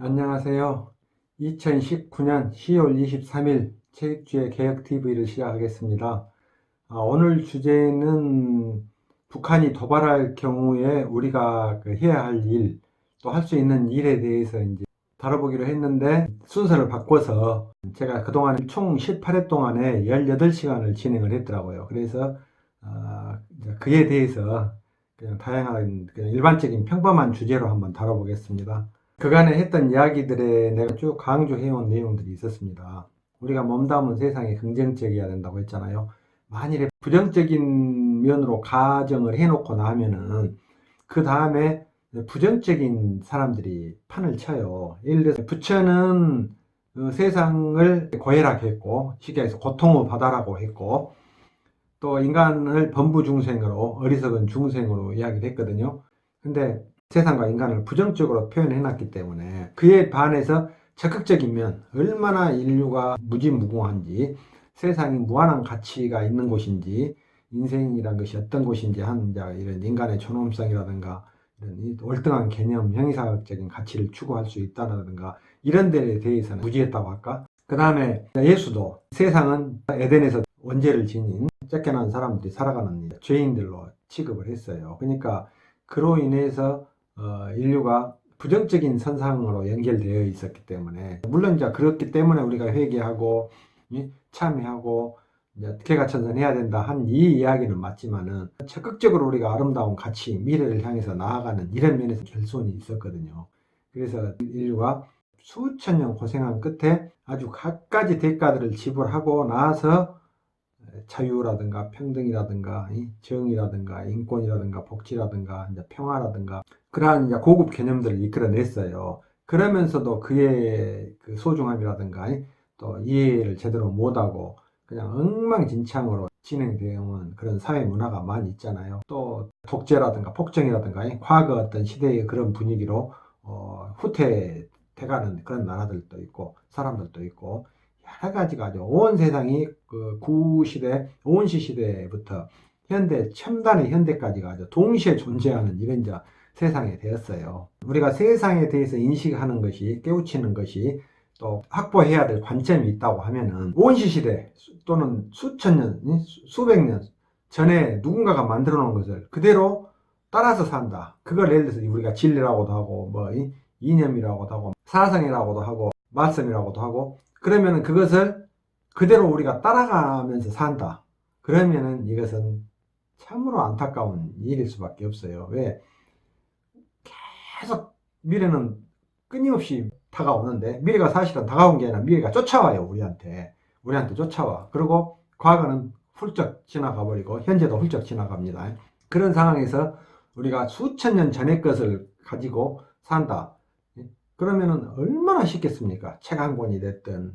안녕하세요. 2019년 10월 23일 체육주의 개혁TV를 시작하겠습니다. 오늘 주제는 북한이 도발할 경우에 우리가 해야 할 일, 또 할 수 있는 일에 대해서 이제 다뤄보기로 했는데 순서를 바꿔서 제가 그동안 총 18회 동안에 18시간을 진행을 했더라고요. 그래서 이제 그에 대해서 그냥 다양한 그냥 일반적인 평범한 주제로 한번 다뤄보겠습니다. 그간에 했던 이야기들에 내가 쭉 강조해온 내용들이 있었습니다. 우리가 몸담은 세상에 긍정적이어야 된다고 했잖아요. 만일에 부정적인 면으로 가정을 해놓고 나면은 그 다음에 부정적인 사람들이 판을 쳐요. 예를 들어서 부처는 세상을 고혈하게 했고, 쉽게 해서 고통을 받아라고 했고, 또 인간을 범부중생으로, 어리석은 중생으로 이야기를 했거든요. 근데 세상과 인간을 부정적으로 표현해 놨기 때문에 그에 반해서 적극적인 면, 얼마나 인류가 무지무궁한지, 세상이 무한한 가치가 있는 곳인지, 인생이란 것이 어떤 곳인지 하는 이런 인간의 존엄성이라든가 이런 월등한 개념, 형이사학적인 가치를 추구할 수 있다든가 이런 데에 대해서는 무지했다고 할까? 그 다음에 예수도 세상은 에덴에서 원죄를 지닌 쫓겨난 사람들이 살아가는 죄인들로 취급을 했어요. 그러니까 그로 인해서 인류가 부정적인 선상으로 연결되어 있었기 때문에, 물론 이제 그렇기 때문에 우리가 회개하고 참회하고 이제 개가천선해야 된다 한 이 이야기는 맞지만은, 적극적으로 우리가 아름다운 가치, 미래를 향해서 나아가는 이런 면에서 결손이 있었거든요. 그래서 인류가 수천 년 고생한 끝에 아주 갖가지 대가들을 지불하고 나서 자유라든가 평등이라든가 정의라든가 인권이라든가 복지라든가 이제 평화라든가 그러한 이제 고급 개념들을 이끌어냈어요. 그러면서도 그의 그 소중함이라든가 또 이해를 제대로 못하고 그냥 엉망진창으로 진행되는 그런 사회 문화가 많이 있잖아요. 또 독재라든가 폭정이라든가 과거 어떤 시대의 그런 분위기로 후퇴돼가는 그런 나라들도 있고 사람들도 있고, 여러 가지가 아주 온 세상이 그 구시대, 온시 시대부터 현대, 첨단의 현대까지가 아주 동시에 존재하는 이런 이제 세상이 되었어요. 우리가 세상에 대해서 인식하는 것이, 깨우치는 것이 또 확보해야 될 관점이 있다고 하면은 온시 시대 또는 수천 년, 수백 년 전에 누군가가 만들어 놓은 것을 그대로 따라서 산다. 그걸 예를 들어서 우리가 진리라고도 하고, 이념이라고도 하고, 사상이라고도 하고, 말씀이라고도 하고, 그러면은 그것을 그대로 우리가 따라가면서 산다. 그러면은 이것은 참으로 안타까운 일일 수밖에 없어요. 왜? 계속 미래는 끊임없이 다가오는데, 미래가 사실은 다가온 게 아니라 미래가 쫓아와요. 우리한테 쫓아와. 그리고 과거는 훌쩍 지나가 버리고 현재도 훌쩍 지나갑니다. 그런 상황에서 우리가 수천 년 전의 것을 가지고 산다. 그러면은 얼마나 쉽겠습니까? 책 한 권이 됐든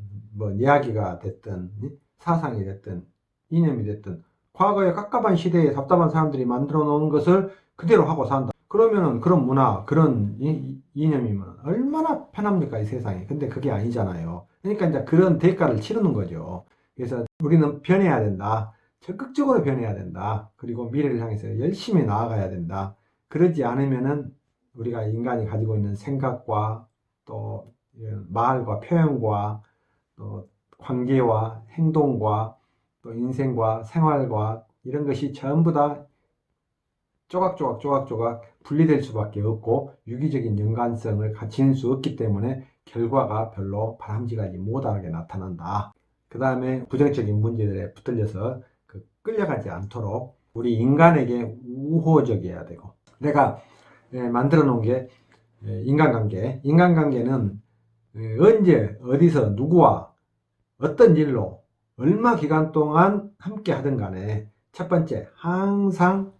이야기가 됐든 사상이 됐든 이념이 됐든 과거의 깝깝한 시대에 답답한 사람들이 만들어 놓은 것을 그대로 하고 산다. 그러면은 그런 문화, 그런 이념이면 얼마나 편합니까, 이 세상에. 근데 그게 아니잖아요. 그러니까 이제 그런 대가를 치르는 거죠. 그래서 우리는 변해야 된다. 적극적으로 변해야 된다. 그리고 미래를 향해서 열심히 나아가야 된다. 그러지 않으면은 우리가 인간이 가지고 있는 생각과 또 말과 표현과 또 관계와 행동과 또 인생과 생활과 이런 것이 전부 다 조각조각 분리될 수밖에 없고 유기적인 연관성을 갖출 수 없기 때문에 결과가 별로 바람직하지 못하게 나타난다. 그 다음에 부정적인 문제들에 붙들려서 끌려가지 않도록 우리 인간에게 우호적이어야 되고, 내가 만들어 놓은 게 인간관계. 인간관계는 언제 어디서 누구와 어떤 일로 얼마 기간 동안 함께 하든 간에 첫 번째, 항상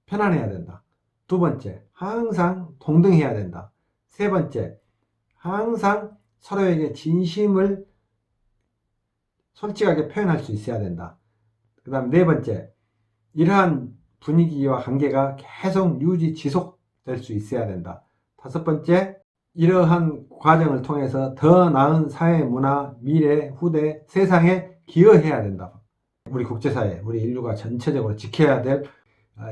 편안해야 된다. 두 번째, 항상 동등해야 된다. 세 번째, 항상 서로에게 진심을 솔직하게 표현할 수 있어야 된다. 그 다음 네 번째, 이러한 분위기와 관계가 계속 유지 지속될 수 있어야 된다. 다섯 번째, 이러한 과정을 통해서 더 나은 사회, 문화, 미래, 후대, 세상에 기여해야 된다. 우리 국제사회, 우리 인류가 전체적으로 지켜야 될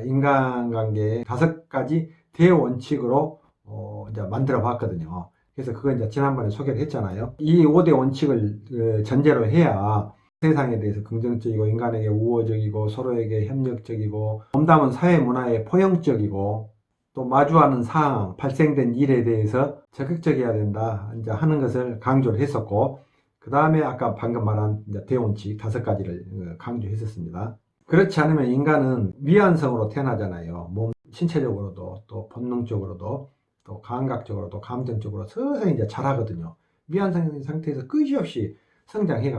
인간관계의 다섯 가지 대원칙으로 이제 만들어 봤거든요. 그래서 그거 이제 지난번에 소개를 했잖아요. 이 5대 원칙을 전제로 해야 세상에 대해서 긍정적이고 인간에게 우호적이고 서로에게 협력적이고 몸담은 사회 문화에 포용적이고 또 마주하는 상황, 발생된 일에 대해서 적극적이어야 된다 이제 하는 것을 강조를 했었고 그 다음에 아까 방금 말한 이제 대원칙 5가지를 강조했었습니다. 그렇지 않으면 인간은 미완성으로 태어나잖아요. 몸 신체적으로도 또 본능적으로도 또 감각적으로도 감정적으로 서서히 이제 자라거든요. 미완성 상태에서 끝이 없이 성장해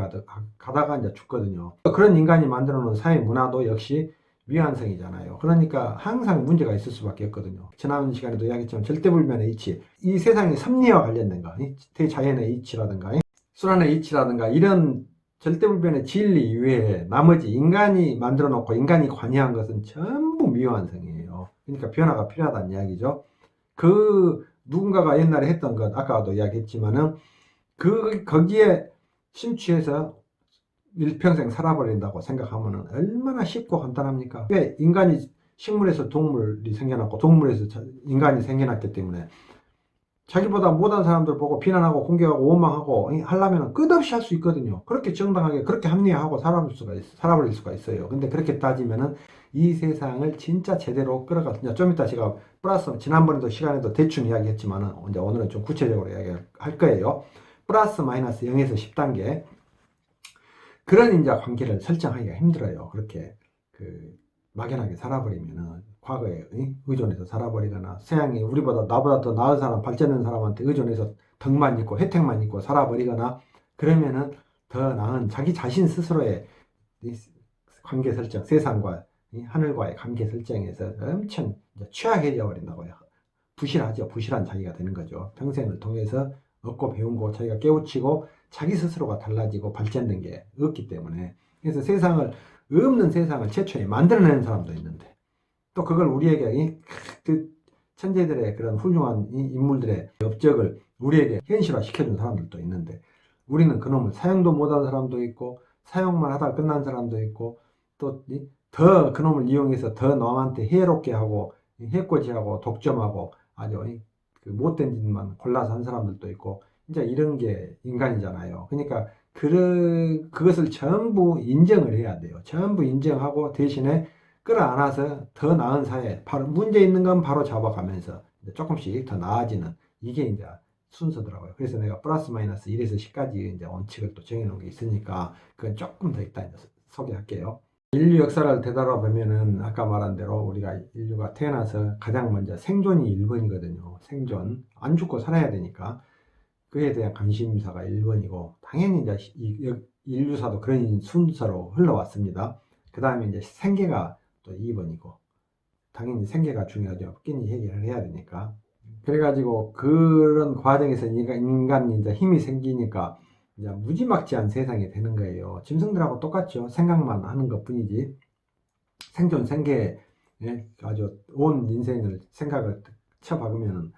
가다가 이제 죽거든요. 그런 인간이 만들어 놓은 사회 문화도 역시 미완성이잖아요. 그러니까 항상 문제가 있을 수밖에 없거든요. 지난 시간에도 이야기했지만 절대불변의 이치, 이 세상의 섭리와 관련된 거, 대자연의 이치라든가 순환의 이치라든가 이런 절대불변의 진리 이외에 나머지 인간이 만들어 놓고 인간이 관여한 것은 전부 미완성이에요. 그러니까 변화가 필요하다는 이야기죠. 그 누군가가 옛날에 했던 것 아까도 이야기했지만은 거기에 심취해서 일평생 살아버린다고 생각하면 얼마나 쉽고 간단합니까? 왜 인간이 식물에서 동물이 생겨났고 동물에서 인간이 생겨났기 때문에 자기보다 못한 사람들 보고 비난하고 공격하고 원망하고 하려면 끝없이 할 수 있거든요. 그렇게 정당하게 그렇게 합리화하고 살아버릴 수가 있어요. 근데 그렇게 따지면은 이 세상을 진짜 제대로 끌어가 좀 이따 제가 플러스 지난번에도 시간에도 대충 이야기했지만은 이제 오늘은 좀 구체적으로 이야기할 거예요. 플러스 마이너스 0에서 10단계 그런 이제 관계를 설정하기가 힘들어요. 그렇게 막연하게 살아버리면은 과거에 의존해서 살아버리거나 세상에 우리보다 나보다 더 나은 사람 발전된 사람한테 의존해서 덕만 있고 혜택만 있고 살아버리거나 그러면은 더 나은 자기 자신 스스로의 관계 설정 세상과 하늘과의 관계 설정에서 엄청 취약해져 버린다고요. 부실하죠. 부실한 자기가 되는 거죠. 평생을 통해서 얻고 배운 거 자기가 깨우치고 자기 스스로가 달라지고 발전된 게 없기 때문에 그래서 없는 세상을 최초에 만들어내는 사람도 있는데 또 그걸 우리에게 그 천재들의 그런 훌륭한 인물들의 업적을 우리에게 현실화 시켜준 사람들도 있는데 우리는 그놈을 사용도 못한 사람도 있고 사용만 하다가 끝난 사람도 있고 또 더 그놈을 이용해서 더 남한테 해롭게 하고 해코지하고 독점하고 아주 못된 짓만 골라서 한 사람들도 있고 이제 이런 게 인간이잖아요. 그러니까 그것을 전부 인정을 해야 돼요. 전부 인정하고 대신에 끌어안아서 더 나은 사회, 바로 문제 있는 건 바로 잡아가면서 조금씩 더 나아지는 이게 이제 순서더라고요. 그래서 내가 플러스 마이너스 1에서 10까지 이제 원칙을 또 정해놓은 게 있으니까 그건 조금 더 이따 이제 소개할게요. 인류 역사를 되돌아보면은 아까 말한 대로 우리가 인류가 태어나서 가장 먼저 생존이 1번이거든요. 생존. 안 죽고 살아야 되니까. 그에 대한 관심사가 1번이고 당연히 이제 인류사도 그런 순서로 흘러왔습니다. 그 다음에 이제 생계가 또 2번이고 당연히 생계가 중요하죠. 끼니 해결을 해야 되니까. 그래가지고 그런 과정에서 인간이 이제 힘이 생기니까 이제 무지막지한 세상이 되는 거예요. 짐승들하고 똑같죠. 생각만 하는 것 뿐이지. 생존, 생계, 아주 온 인생을 생각을 쳐박으면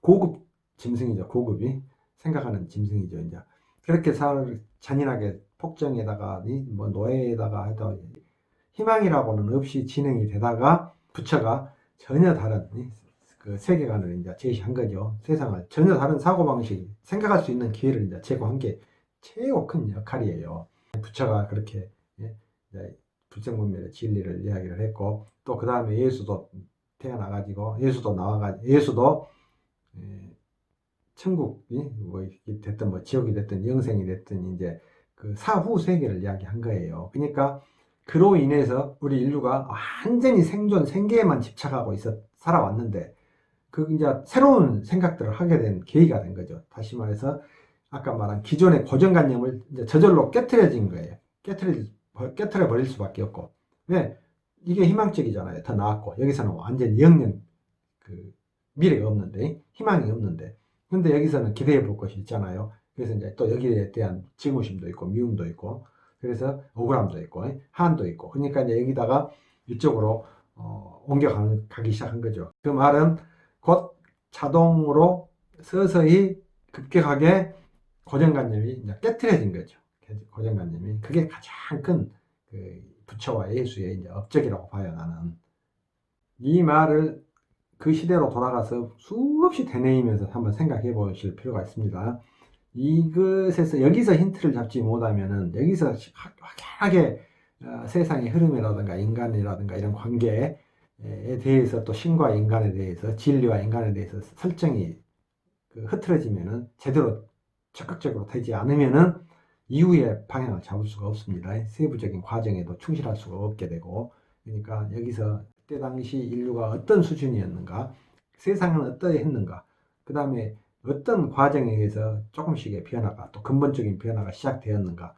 고급 짐승이죠. 고급이. 생각하는 짐승이죠. 이제. 그렇게 잔인하게 폭정에다가, 뭐 노예에다가 해도 희망이라고는 없이 진행이 되다가 부처가 전혀 다른 그 세계관을 이제 제시한 거죠. 세상을 전혀 다른 사고방식, 생각할 수 있는 기회를 이제 제공한 게 최고 큰 역할이에요. 부처가 그렇게 불생분별의 진리를 이야기를 했고 또 그 다음에 예수도 태어나가지고 예수도 천국이 뭐 됐든 뭐 지옥이 됐든 영생이 됐든 이제 그 사후 세계를 이야기한 거예요. 그러니까 그로 인해서 우리 인류가 완전히 생존 생계에만 집착하고 살아왔는데 그 이제 새로운 생각들을 하게 된 계기가 된 거죠. 다시 말해서 아까 말한 기존의 고정관념을 이제 저절로 깨트려진 거예요. 깨트려 버릴 수밖에 없고 왜 이게 희망적이잖아요. 더 나았고 여기서는 완전 영영 미래가 없는데 희망이 없는데 근데 여기서는 기대해 볼 것이 있잖아요. 그래서 이제 또 여기에 대한 증오심도 있고 미움도 있고 그래서 억울함도 있고 한도 있고 그러니까 이제 여기다가 이쪽으로 옮겨가기 시작한 거죠. 그 말은 곧 자동으로 서서히 급격하게 고정관념이 이제 깨트려진 거죠. 고정관념이 그게 가장 큰 부처와 예수의 이제 업적이라고 봐요. 나는 이 말을 그 시대로 돌아가서 수없이 되뇌이면서 한번 생각해 보실 필요가 있습니다. 이것에서 여기서 힌트를 잡지 못하면은 여기서 확연하게 세상의 흐름이라든가 인간이라든가 이런 관계에 대해서 또 신과 인간에 대해서 진리와 인간에 대해서 설정이 흐트러지면은 제대로 적극적으로 되지 않으면은 이후에 방향을 잡을 수가 없습니다. 세부적인 과정에도 충실할 수가 없게 되고, 그러니까 여기서 그때 당시 인류가 어떤 수준이었는가, 세상은 어떠했는가, 그 다음에 어떤 과정에 의해서 조금씩의 변화가 또 근본적인 변화가 시작되었는가,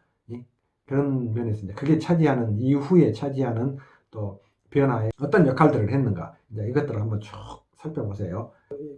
그런 면에서 이제 그게 차지하는 이후에 차지하는 또 변화에 어떤 역할들을 했는가, 이제 이것들을 한번 쭉 살펴보세요.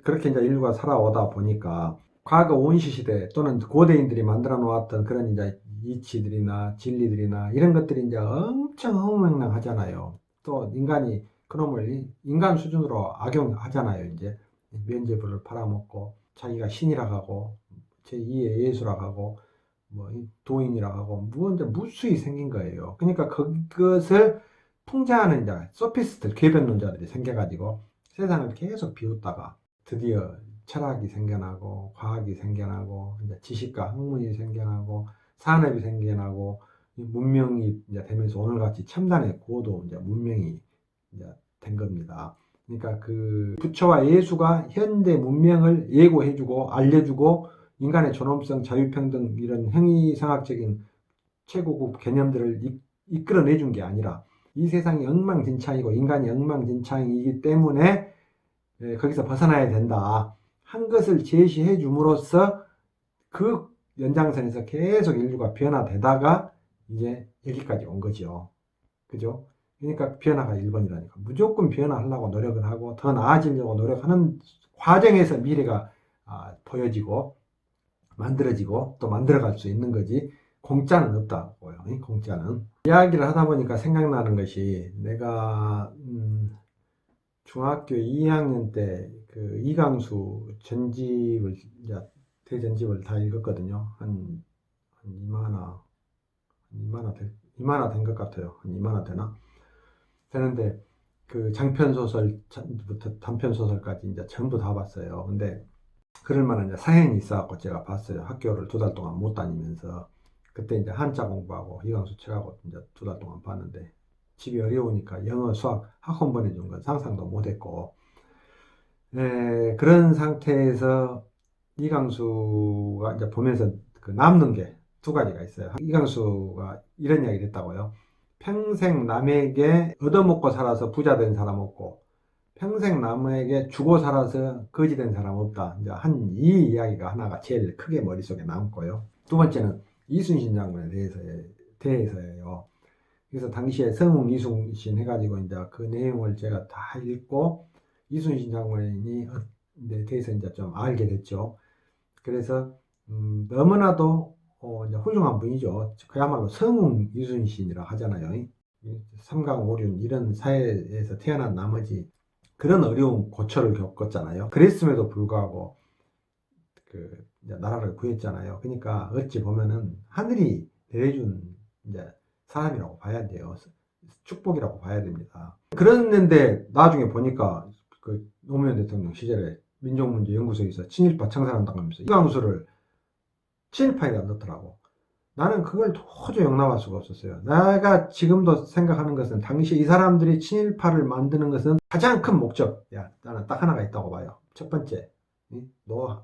그렇게 이제 인류가 살아오다 보니까 과거 원시 시대 또는 고대인들이 만들어 놓았던 그런 이제 이치들이나 진리들이나 이런 것들이 이제 엄청 허무맹랑하잖아요. 또 인간이 그놈을 인간 수준으로 악용하잖아요. 이제 면죄부를 팔아먹고 자기가 신이라고 하고 제2의 예수라고 하고 뭐 도인이라고 하고 뭐 이제 무수히 생긴 거예요. 그러니까 그것을 통제하는 이제 소피스트 궤변론자들이 생겨가지고 세상을 계속 비웃다가 드디어 철학이 생겨나고 과학이 생겨나고 이제 지식과 학문이 생겨나고 산업이 생겨나고 문명이 이제 되면서 오늘같이 첨단의 고도 이제 문명이 이제 된 겁니다. 그러니까 그 부처와 예수가 현대 문명을 예고해주고 알려주고 인간의 존엄성, 자유평등 이런 행위상학적인 최고급 개념들을 이끌어내준 게 아니라 이 세상이 엉망진창이고 인간이 엉망진창이기 때문에 거기서 벗어나야 된다 한 것을 제시해 줌으로써 그 연장선에서 계속 인류가 변화되다가 이제 여기까지 온 거죠. 그죠? 그러니까 변화가 1번이라니까. 무조건 변화하려고 노력을 하고 더 나아지려고 노력하는 과정에서 미래가 보여지고 만들어지고 또 만들어갈 수 있는 거지 공짜는 없다고요. 공짜는. 이야기를 하다 보니까 생각나는 것이 내가 중학교 2학년 때 그 이강수 전집을 대전집을 다 읽었거든요. 한 2만화 된 것 같아요. 한 2만화 되나? 되는데 그 장편 소설부터 단편 소설까지 이제 전부 다 봤어요. 근데 그럴 만한 이제 사연이 있어갖고 제가 봤어요. 학교를 2달 동안 못 다니면서 그때 이제 한자 공부하고 이강수 책하고 이제 2달 동안 봤는데 집이 어려우니까 영어, 수학 학원 보내준 건 상상도 못했고 그런 상태에서 이강수가 이제 보면서 그 남는 게 2가지가 있어요. 이강수가 이런 이야기를 했다고요. 평생 남에게 얻어먹고 살아서 부자 된 사람 없고 평생 남에게 주고 살아서 거지 된 사람 없다. 이제 이 이야기가 하나가 제일 크게 머릿속에 남고요. 2번째는 이순신 장군에 대해서예요. 그래서 당시에 성웅 이순신 해가지고 이제 그 내용을 제가 다 읽고 이순신 장군에 대해서 이제 좀 알게 됐죠. 그래서 너무나도 이제 훌륭한 분이죠. 그야말로 성웅 이순신이라 하잖아요. 삼강오륜 이런 사회에서 태어난 나머지 그런 어려운 고초를 겪었잖아요. 그랬음에도 불구하고 그 나라를 구했잖아요. 그러니까 어찌 보면은 하늘이 내려준 이제 사람이라고 봐야 돼요. 축복이라고 봐야 됩니다. 그랬는데 나중에 보니까 그 노무현 대통령 시절에 민족문제연구소에서 친일파 청산한다고 하면서 이강수를 친일파에다 넣더라고. 나는 그걸 도저히 용납할 수가 없었어요. 내가 지금도 생각하는 것은 당시 이 사람들이 친일파를 만드는 것은 가장 큰 목적. 나는 딱 하나가 있다고 봐요. 첫 번째,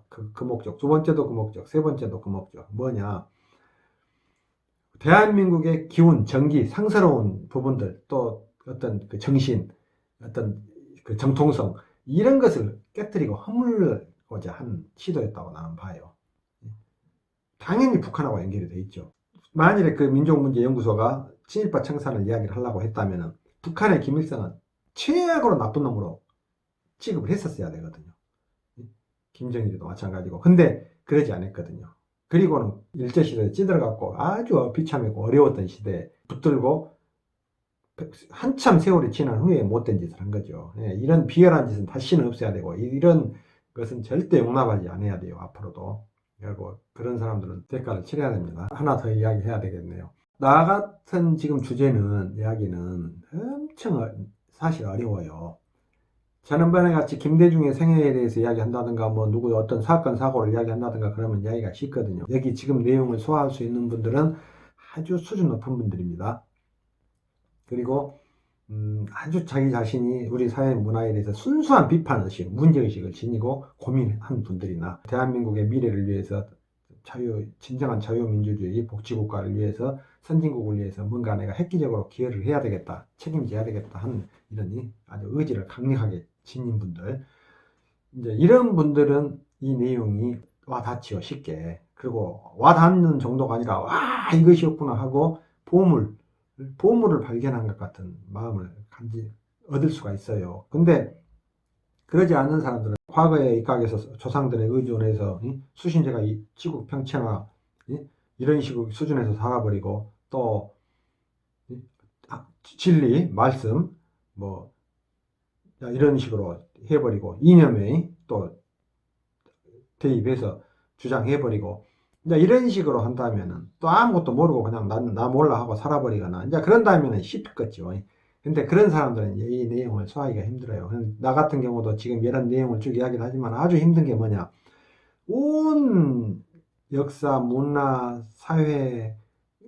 그 목적. 2번째도 그 목적. 3번째도 그 목적. 뭐냐? 대한민국의 기운, 정기, 상스러운 부분들, 또 어떤 그 정신, 어떤 그 정통성, 이런 것을 깨뜨리고 허물고자 한 시도였다고 나는 봐요. 당연히 북한하고 연결이 돼 있죠. 만일에 그 민족문제연구소가 친일파 청산을 이야기를 하려고 했다면 북한의 김일성은 최악으로 나쁜 놈으로 취급을 했었어야 되거든요. 김정일도 마찬가지고. 근데 그러지 않았거든요. 그리고는 일제시대에 찌들어갖고 아주 비참하고 어려웠던 시대에 붙들고 한참 세월이 지난 후에 못된 짓을 한 거죠. 이런 비열한 짓은 다시는 없어야 되고 이런 것은 절대 용납하지 않아야 돼요. 앞으로도. 그리고 그런 사람들은 대가를 치러야 됩니다. 하나 더 이야기해야 되겠네요. 나 같은 지금 이야기는 엄청 사실 어려워요. 지난번에 같이 김대중의 생애에 대해서 이야기한다든가 뭐 누구 어떤 사건 사고를 이야기한다든가 그러면 이야기가 쉽거든요. 여기 지금 내용을 소화할 수 있는 분들은 아주 수준 높은 분들입니다. 그리고 아주 자기 자신이 우리 사회 문화에 대해서 순수한 비판의식, 문제의식을 지니고 고민한 분들이나 대한민국의 미래를 위해서 진정한 자유민주주의 복지국가를 위해서 선진국을 위해서 뭔가 내가 획기적으로 기여를 해야 되겠다, 책임져야 되겠다 하는 이런 아주 의지를 강력하게 지닌 분들, 이제 이런 분들은 이 내용이 와닿지요, 쉽게. 그리고 와닿는 정도가 아니라 와 이것이었구나 하고 보물을 발견한 것 같은 마음을 얻을 수가 있어요. 근데 그러지 않는 사람들은 과거에 입각해서 조상들의 의존해서 수신제가 지구 평평화 이런 식으로 수준에서 살아버리고 또 진리, 말씀 뭐 이런 식으로 해버리고 이념에 또 대입해서 주장해버리고 이제 이런 식으로 한다면은 또 아무것도 모르고 그냥 나 몰라 하고 살아버리거나 이제 그런다면은 쉽겠죠. 근데 그런 사람들은 이 내용을 소화하기가 힘들어요. 나 같은 경우도 지금 이런 내용을 쭉 이야기를 하지만 아주 힘든 게 뭐냐. 온 역사, 문화, 사회,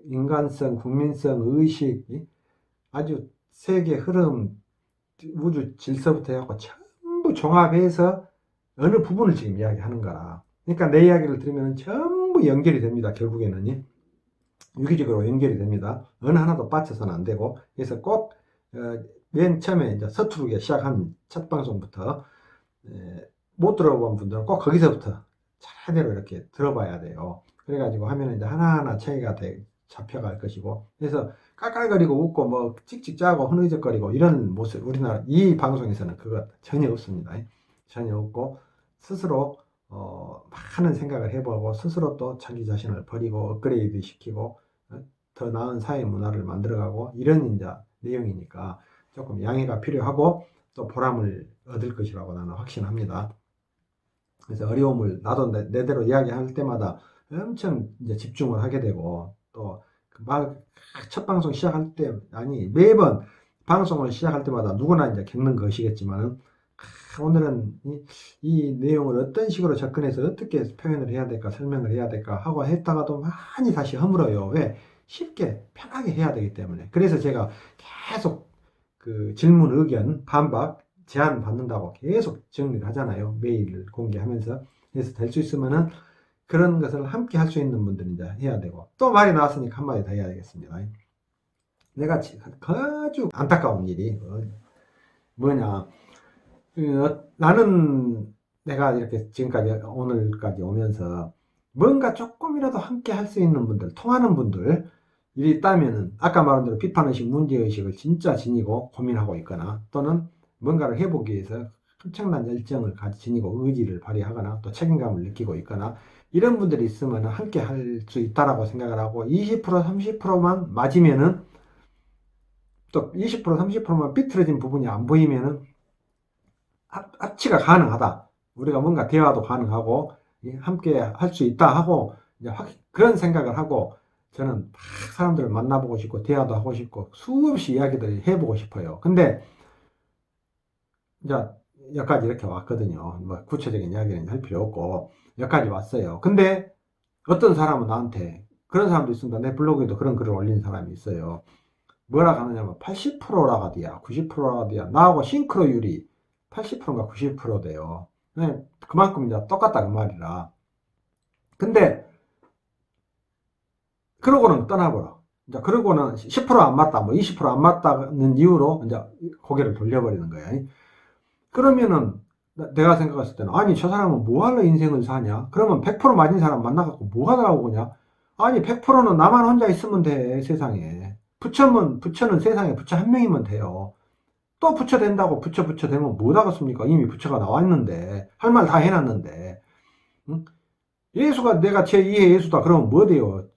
인간성, 국민성, 의식, 아주 세계 흐름, 우주 질서부터 해갖고 전부 종합해서 어느 부분을 지금 이야기하는 거라. 그러니까 내 이야기를 들으면 전부 연결이 됩니다. 결국에는 유기적으로 연결이 됩니다. 어느 하나도 빠져서는 안 되고 그래서 꼭 맨 처음에 이제 서투르게 시작한 첫 방송부터 못 들어본 분들은 꼭 거기서부터 차례대로 이렇게 들어봐야 돼요. 그래가지고 하면 이제 하나하나 차이가 잡혀갈 것이고 그래서 깔깔거리고 웃고 뭐 찍찍 짜고 흐느적거리고 이런 모습 우리나라 이 방송에서는 그거 전혀 없습니다. 전혀 없고 스스로 많은 생각을 해보고 스스로 또 자기 자신을 버리고 업그레이드 시키고 더 나은 사회 문화를 만들어가고 이런 이제 내용이니까 조금 양해가 필요하고 또 보람을 얻을 것이라고 나는 확신합니다. 그래서 어려움을 나도 내대로 이야기할 때마다 엄청 이제 집중을 하게 되고 또 첫 방송 시작할 때 아니 매번 방송을 시작할 때마다 누구나 이제 겪는 것이겠지만은 오늘은 이 내용을 어떤 식으로 접근해서 어떻게 표현을 해야 될까 설명을 해야 될까 하고 했다가도 많이 다시 허물어요. 왜? 쉽게 편하게 해야 되기 때문에. 그래서 제가 계속 그 질문 의견 반박 제안 받는다고 계속 정리를 하잖아요. 메일을 공개하면서. 그래서 될 수 있으면은 그런 것을 함께 할 수 있는 분들은 이제 해야 되고 또 말이 나왔으니까 한마디 더 해야 되겠습니다. 내가 아주 안타까운 일이 뭐냐 나는 내가 이렇게 지금까지 오늘까지 오면서 뭔가 조금이라도 함께 할 수 있는 분들 통하는 분들 일이 있다면은 아까 말한 대로 비판의식 문제의식을 진짜 지니고 고민하고 있거나 또는 뭔가를 해보기 위해서 엄청난 열정을 지니고 의지를 발휘하거나 또 책임감을 느끼고 있거나 이런 분들이 있으면 함께 할 수 있다라고 생각을 하고 20% 30%만 맞으면은 또 20% 30%만 삐뚤어진 부분이 안 보이면은 합치가 가능하다. 우리가 뭔가 대화도 가능하고 함께 할 수 있다 하고 이제 그런 생각을 하고 저는 막 사람들을 만나보고 싶고 대화도 하고 싶고 수없이 이야기들 해보고 싶어요. 근데 이제 여기까지 이렇게 왔거든요. 뭐 구체적인 이야기는 할 필요 없고 여기까지 왔어요. 근데 어떤 사람은 나한테 그런 사람도 있습니다. 내 블로그에도 그런 글을 올린 사람이 있어요. 뭐라 하느냐면 80%라 가디야 90%라 가디야 나하고 싱크로율이 80%인가 90% 돼요. 그만큼 이제 똑같다 그 말이라. 근데 그러고는 떠나버려. 이제 그러고는 10%안 맞다, 뭐 20%안 맞다는 이유로 이제 고개를 돌려버리는 거야. 그러면은 내가 생각했을 때는 아니 저 사람은 뭐하러 인생을 사냐? 그러면 100% 맞은 사람 만나갖고 뭐하라고 그냐? 아니 100%는 나만 혼자 있으면 돼 세상에. 부처는 세상에 부처 한 명이면 돼요. 또 부처 된다고 부처 되면 못 하겠습니까? 이미 부처가 나와 있는데 할 말 다 해놨는데 응? 예수가 내가 제2의 예수다 그러면 뭐 돼요?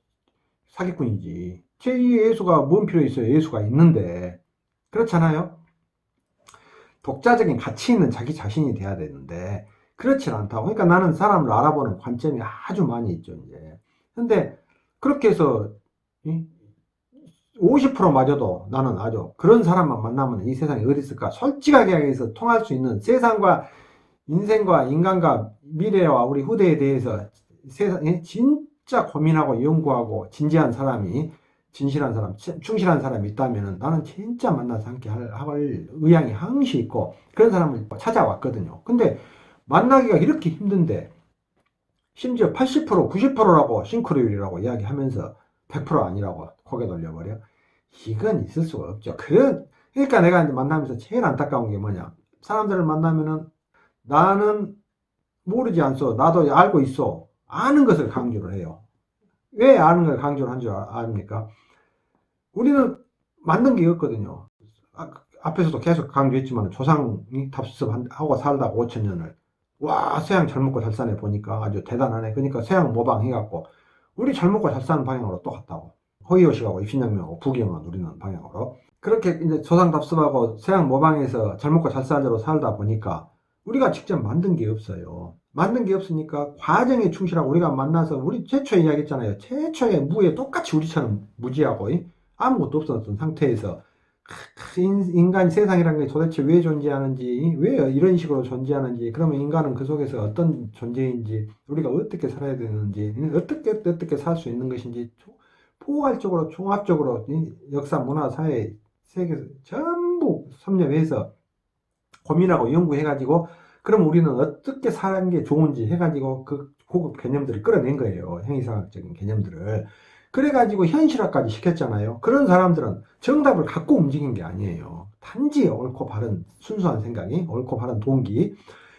사기꾼이지. 제2의 예수가 뭔 필요 있어요? 예수가 있는데 그렇잖아요. 독자적인 가치 있는 자기 자신이 돼야 되는데 그렇지 않다고. 그러니까 나는 사람을 알아보는 관점이 아주 많이 있죠 이제. 근데 그렇게 해서 50%마저도 나는 아주 그런 사람만 만나면 이 세상에 어디 있을까? 솔직하게 해서 통할 수 있는 세상과 인생과 인간과 미래와 우리 후대에 대해서 세상에 진짜 고민하고 연구하고 진지한 사람이 진실한 사람, 충실한 사람이 있다면 나는 진짜 만나서 함께 할 의향이 항시 있고 그런 사람을 찾아왔거든요. 근데 만나기가 이렇게 힘든데 심지어 80%, 90%라고 싱크로율이라고 이야기하면서 100% 아니라고 고개 돌려버려. 이건 있을 수가 없죠. 그러니까 내가 이제 만나면서 제일 안타까운 게 뭐냐. 사람들을 만나면은 나는 모르지 않소. 나도 알고 있어. 아는 것을 강조를 해요. 왜 아는 걸 강조를 한 줄 아십니까? 우리는 만든 게 없거든요. 앞에서도 계속 강조했지만 조상이 답습하고 살다가 5천 년을 와 서양 잘 먹고 잘 사네 보니까 아주 대단하네. 그러니까 서양 모방해갖고 우리 잘 먹고 잘 사는 방향으로 또 갔다고. 호의호식하고 입신양명하고 부귀영화 누리는 방향으로 그렇게 이제 조상 답습하고 서양 모방해서 잘 먹고 잘 살대로 살다 보니까 우리가 직접 만든 게 없어요. 만든 게 없으니까 과정에 충실하고 우리가 만나서 우리 최초에 이야기했잖아요. 최초의 무에 똑같이 우리처럼 무지하고 아무것도 없었던 상태에서 인간이 세상이라는 게 도대체 왜 존재하는지 왜 이런 식으로 존재하는지 그러면 인간은 그 속에서 어떤 존재인지 우리가 어떻게 살아야 되는지 어떻게 살 수 있는 것인지 포괄적으로 종합적으로 역사 문화 사회 세계에서 전부 섭렵해서 고민하고 연구해가지고 그럼 우리는 어떻게 사는 게 좋은지 해가지고 그 고급 개념들을 끌어낸 거예요. 행위사학적인 개념들을. 그래가지고 현실화까지 시켰잖아요. 그런 사람들은 정답을 갖고 움직인 게 아니에요. 단지 옳고 바른 순수한 생각이 옳고 바른 동기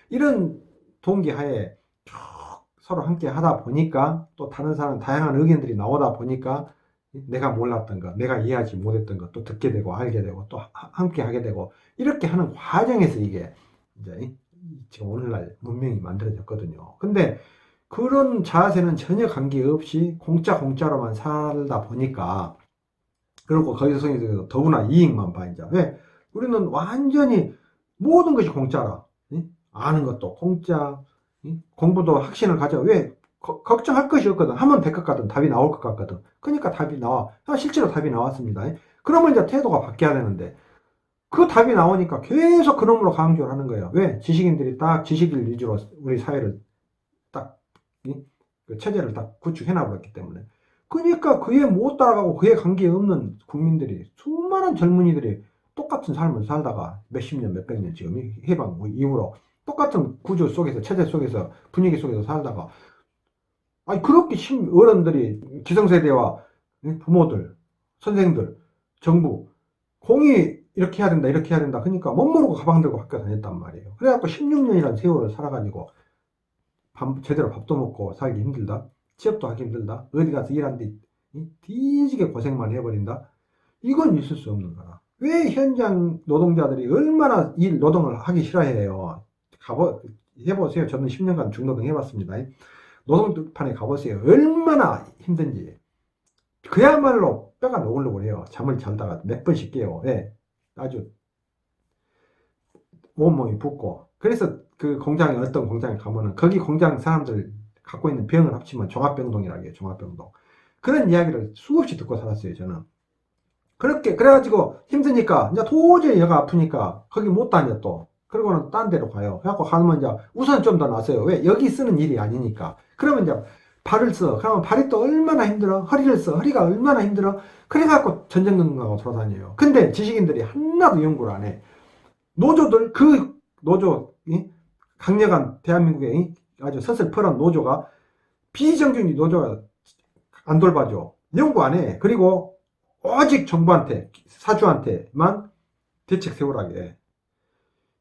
이런 동기 하에 쭉 서로 함께 하다 보니까 또 다른 사람 다양한 의견들이 나오다 보니까 내가 몰랐던 것, 내가 이해하지 못했던 것 또 듣게 되고 알게 되고 또 함께 하게 되고 이렇게 하는 과정에서 이게 이제 지금 오늘날 문명이 만들어졌거든요. 근데 그런 자세는 전혀 관계없이 공짜로만 살다 보니까 그리고 거기서 더구나 이익만 봐 이제 왜 우리는 완전히 모든 것이 공짜라 아는 것도 공짜 공부도 확신을 가져 왜 걱정할 것이 없거든 하면 될 것 같거든 답이 나올 것 같거든 그러니까 답이 나와 실제로 답이 나왔습니다. 그러면 이제 태도가 바뀌어야 되는데 그 답이 나오니까 계속 그놈으로 강조를 하는 거예요. 왜? 지식인들이 딱 지식을 위주로 우리 사회를 딱, 그 체제를 딱 구축해놔버렸기 때문에. 그러니까 그에 못 따라가고 그에 관계없는 국민들이, 수많은 젊은이들이 똑같은 삶을 살다가 몇십 년, 몇백 년 지금 해방 이후로 똑같은 구조 속에서, 체제 속에서, 분위기 속에서 살다가, 아니, 그렇게 어른들이, 기성세대와 부모들, 선생들, 정부, 공이 이렇게 해야 된다, 이렇게 해야 된다. 그러니까 못 모르고 가방 들고 학교 다녔단 말이에요. 그래갖고 16년이라는 세월을 살아가지고 제대로 밥도 먹고 살기 힘들다. 취업도 하기 힘들다. 어디 가서 일하는데 뒤지게 고생만 해버린다. 이건 있을 수 없는 거라. 왜 현장 노동자들이 얼마나 노동을 하기 싫어해요. 해보세요. 저는 10년간 중노동 해봤습니다. 노동판에 가보세요. 얼마나 힘든지. 그야말로 뼈가 노글노글해요. 잠을 자다가 몇 번씩 깨요. 네. 아주 온몸이 붓고 그래서 그 공장에 어떤 공장에 가면은 거기 공장 사람들 갖고 있는 병을 합치면 종합병동이라고 해요. 종합병동. 그런 이야기를 수없이 듣고 살았어요. 저는. 그렇게 그래가지고 힘드니까 이제 도저히 얘가 아프니까 거기 못 다녀 또. 그러고는 딴 데로 가요. 그래갖고 가면 이제 우선 좀 더 나서요. 왜? 여기 쓰는 일이 아니니까. 그러면 이제 발을 써. 그러면 발이 또 얼마나 힘들어. 허리를 써. 허리가 얼마나 힘들어. 그래갖고 전쟁능하고 돌아다녀요. 근데 지식인들이 하나도 연구를 안 해. 노조들 그 노조 강력한 대한민국의 아주 서슬퍼런 노조가 비정규직 노조가 안 돌봐줘. 연구 안 해. 그리고 오직 정부한테 사주한테만 대책 세우라게 해.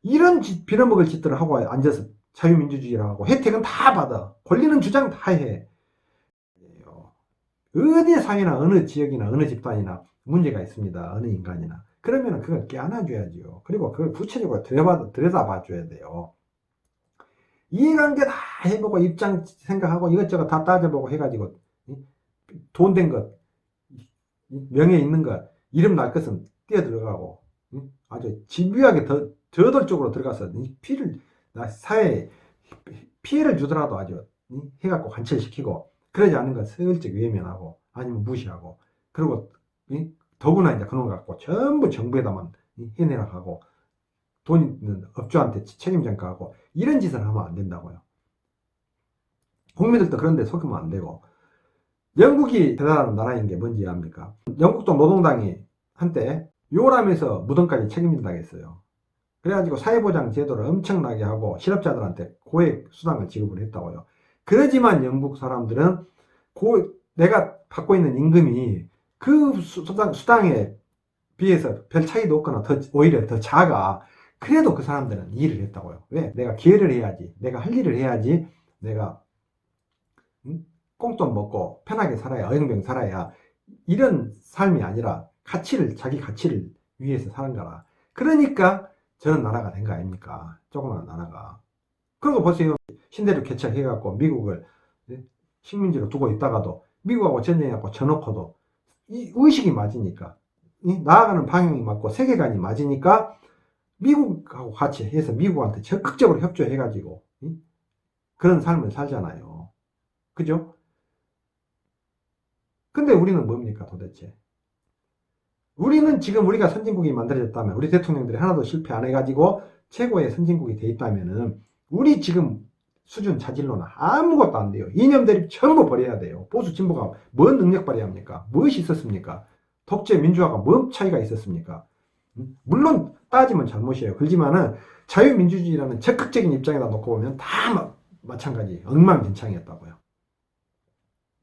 이런 빌어먹을 짓들을 하고 앉아서 자유민주주의라고 혜택은 다 받아. 권리는 주장 다 해. 어디 사회나 어느 지역이나 어느 집단이나 문제가 있습니다. 어느 인간이나. 그러면 그걸 깨안아줘야죠. 그리고 그걸 구체적으로 들여다봐 줘야 돼요. 이해관계 다 해보고 입장 생각하고 이것저것 다 따져보고 해가지고 돈 된 것, 명예 있는 것, 이름 날 것은 뛰어들어가고 아주 집요하게 저돌적으로 들어가서 사회에 피해를 주더라도 아주 해갖고 관철시키고 그러지 않는 건 슬쩍 외면하고 아니면 무시하고 그리고 더구나 이제 그런 거 갖고 전부 정부에다만 해내라 하고 돈 있는 업주한테 책임 전가하고 이런 짓을 하면 안 된다고요. 국민들도 그런데 속으면 안 되고. 영국이 대단한 나라인 게 뭔지 압니까? 영국도 노동당이 한때 요람에서 무덤까지 책임진다고 했어요. 그래가지고 사회보장 제도를 엄청나게 하고 실업자들한테 고액 수당을 지급을 했다고요. 그러지만 영국 사람들은 내가 받고 있는 임금이 그 수당에 비해서 별 차이도 없거나 오히려 더 작아. 그래도 그 사람들은 일을 했다고요. 왜? 내가 기회를 해야지. 내가 할 일을 해야지. 내가 꽁돈 먹고 편하게 살아야, 어영병 살아야. 이런 삶이 아니라 자기 가치를 위해서 사는 거라. 그러니까 저런 나라가 된 거 아닙니까? 조그마한 나라가. 그리고 보세요. 신대륙 개척해갖고 미국을 식민지로 두고 있다가도 미국하고 전쟁해갖고 져놓고도 이 의식이 맞으니까, 나아가는 방향이 맞고 세계관이 맞으니까 미국하고 같이 해서 미국한테 적극적으로 협조해가지고 그런 삶을 살잖아요. 그죠? 근데 우리는 뭡니까 도대체? 우리는 지금 우리가 선진국이 만들어졌다면, 우리 대통령들이 하나도 실패 안 해가지고 최고의 선진국이 돼 있다면은 우리 지금 수준 자질로는 아무것도 안 돼요. 이념 대립 전부 버려야 돼요. 보수 진보가 뭔 능력 발휘 합니까? 무엇이 있었습니까? 독재 민주화가 뭔 차이가 있었습니까? 물론 따지면 잘못이에요. 그렇지만은 자유민주주의라는 적극적인 입장에다 놓고 보면 다 마찬가지 엉망진창이었다고요.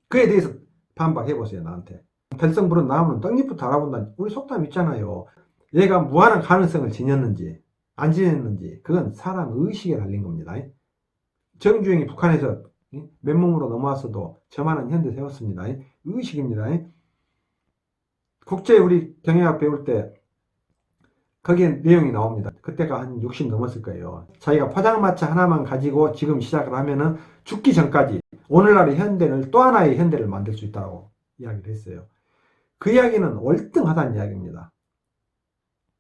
그에 대해서 반박해보세요. 나한테. 달성부른 나오면 떡잎부터 알아본다. 우리 속담 있잖아요. 얘가 무한한 가능성을 지녔는지 안 지녔는지 그건 사람 의식에 달린 겁니다. 정주행이 북한에서 맨몸으로 넘어왔어도 저만한 현대 세웠습니다. 의식입니다. 국제 우리 경영학 배울 때 거기에 내용이 나옵니다. 그때가 한 60 넘었을 거예요. 자기가 포장마차 하나만 가지고 지금 시작을 하면은 죽기 전까지 오늘날의 현대를 또 하나의 현대를 만들 수 있다고 이야기를 했어요. 그 이야기는 월등하다는 이야기입니다.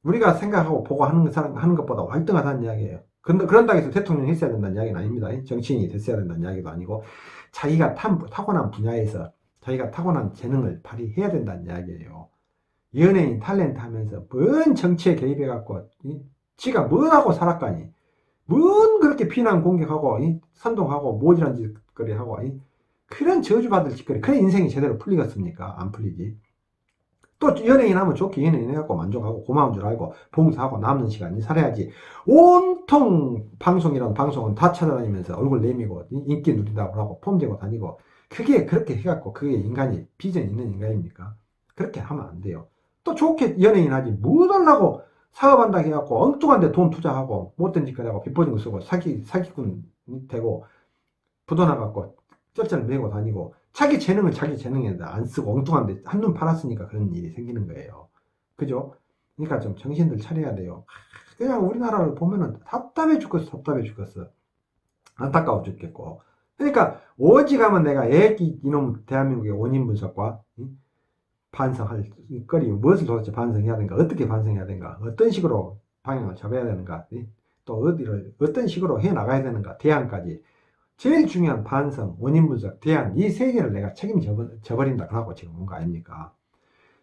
우리가 생각하고 보고 하는 것보다 월등하다는 이야기예요. 그런다고 해서 대통령이 했어야 된다는 이야기는 아닙니다. 정치인이 됐어야 된다는 이야기도 아니고 자기가 타고난 분야에서 자기가 타고난 재능을 발휘해야 된다는 이야기예요. 연예인 탤런트 하면서 뭔 정치에 개입해갖고 지가 뭘 하고 살았까니 뭔 그렇게 비난 공격하고 선동하고 모질한 짓거리 하고 그런 저주받을 짓거리 그런 인생이 제대로 풀리겠습니까? 안 풀리지. 또 연예인 하면 좋게 연예인 해갖고 만족하고 고마운 줄 알고 봉사하고 남는 시간 살아야지. 온통 방송이라는 방송은 다 찾아다니면서 얼굴 내미고 인기 누린다고 하고 폼되고 다니고 그게 그렇게 해갖고 그게 인간이 비전 있는 인간입니까? 그렇게 하면 안 돼요. 또 좋게 연예인 하지 뭐 달라고 사업한다 해갖고 엉뚱한 데 돈 투자하고 못된 짓 하고 빚보진 거 쓰고 사기꾼 되고 부도나갖고 쩔쩔 매고 다니고 자기 재능을 자기 재능에 안 쓰고 엉뚱한데 한눈 팔았으니까 그런 일이 생기는 거예요. 그죠? 그러니까 좀 정신들 차려야 돼요. 그냥 우리나라를 보면은 답답해 죽겠어. 안타까워 죽겠고. 그러니까 오직하면 내가 이놈 대한민국의 원인 분석과 반성할 거리 무엇을 도대체 반성해야 되는가, 어떻게 반성해야 되는가, 어떤 식으로 방향을 잡아야 되는가, 또 어디를 어떤 식으로 해 나가야 되는가, 대안까지 제일 중요한 반성, 원인 분석, 대안 이 세 개를 내가 책임져버린다 그러고 지금 온 거 아닙니까?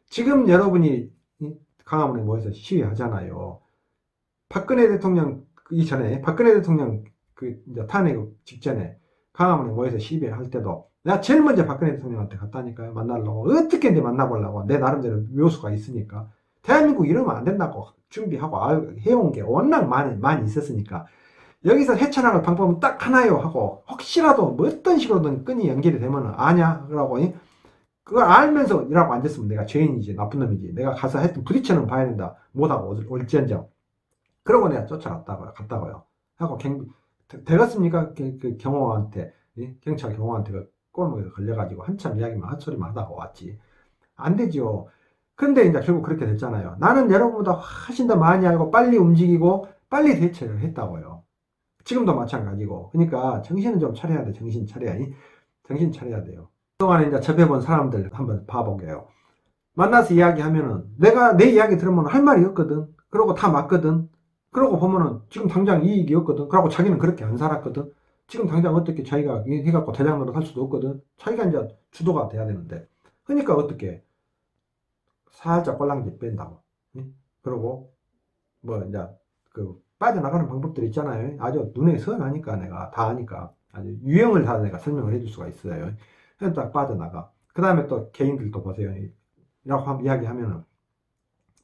지금 여러분이 광화문에 모여서 시위하잖아요. 박근혜 대통령 이전에 박근혜 대통령 이제 탄핵 직전에 광화문에 모여서 시위할 때도 내가 제일 먼저 박근혜 대통령한테 갔다니까요. 만나려고. 어떻게 이제 만나보려고. 내 나름대로 묘수가 있으니까. 대한민국 이러면 안 된다고 준비하고 해온 게 워낙 많이 있었으니까. 여기서 헤쳐나갈 방법은 딱 하나요 하고 혹시라도 뭐 어떤 식으로든 끈이 연결이 되면 아냐 그러고 그걸 알면서 이라고 앉았으면 내가 죄인이지 나쁜 놈이지. 내가 가서 하여튼 부딪혀는 봐야 된다. 못하고 올지언정. 그러고 내가 갔다고요. 하고 되겠습니까? 그 경호한테 경찰 경호한테 그 꼴목에서 걸려가지고 한참 이야기만 헛소리만 하다가 왔지. 안 되죠. 근데 이제 결국 그렇게 됐잖아요. 나는 여러분보다 훨씬 더 많이 알고 빨리 움직이고 빨리 대처를 했다고요. 지금도 마찬가지고. 그러니까 정신은 좀 차려야 돼. 정신 차려야 돼요. 그동안에 이제 접해본 사람들 한번 봐보게요. 만나서 이야기하면은 내가 내 이야기 들으면 할 말이 없거든. 그러고 다 맞거든. 그러고 보면은 지금 당장 이익이 없거든. 그러고 자기는 그렇게 안 살았거든. 지금 당장 어떻게 자기가 해갖고 대장 노릇 할 수도 없거든. 자기가 이제 주도가 돼야 되는데. 그러니까 어떻게 살짝 꼴랑지 뺀다고. 그리고 뭐 이제 그 빠져나가는 방법들이 있잖아요. 아주 눈에 선하니까 내가 다 아니까 아주 유형을 다 내가 설명을 해줄 수가 있어요. 그래서 딱 빠져나가. 그 다음에 또 개인들도 보세요. 라고 이야기하면은